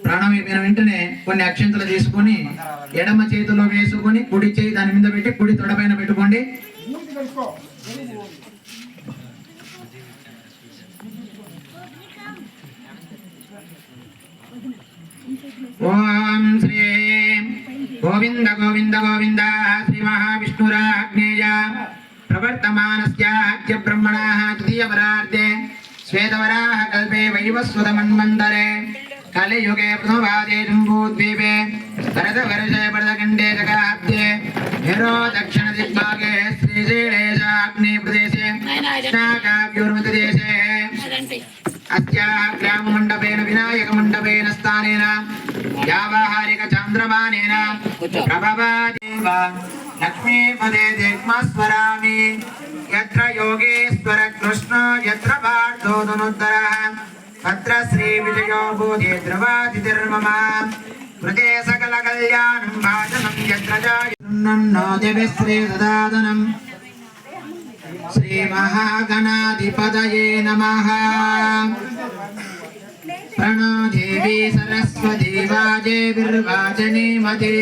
ప్రాణం అయిపోయిన వెంటనే కొన్ని అక్షంతలు తీసుకొని ఎడమ చేతిలో వేసుకొని కుడి చేయి దాని మీద పెట్టి కుడి తొడపైన పెట్టుకోండి. ఓం శ్రీ గోవింద గోవింద గోవింద శ్రీ మహావిష్ణురాజ్ఞేయ ప్రవర్తమానస్య బ్రహ్మణః తృతీయవరార్ధే శ్వేతవరాహ కల్పే వైవస్వతమన్వంతరే కలియుగే ప్రథమవాదే జంబూద్వీపే భరతవర్षे भरतखण्डे जगाब्दे हेरो दक्षिण दिग्भागे श्रीशैलेशाग्नेयप्रदेशे कृष्णाकाव्योर्मध्यदेशे अस्याः ग्राममण्डपेन विनायकमण्डपेन स्थानेन व्यावहारिकचान्द्रमानेन प्रभवादेव लक्ष्मीपदे दिग्मस्मरामि यत्र योगेश्वर कृष्ण यत्र पार्थो धनुर्धरः तत्र श्री विजयो बोधे द्रवादिर्मम कृते सकल कल्याणं भाजनं यत्र जायन्नं नो देवे श्री ददादनं श्री महागणाधिपतये नमः। प्रणो देवी सरस्वती वाजे विर्वाचनीमते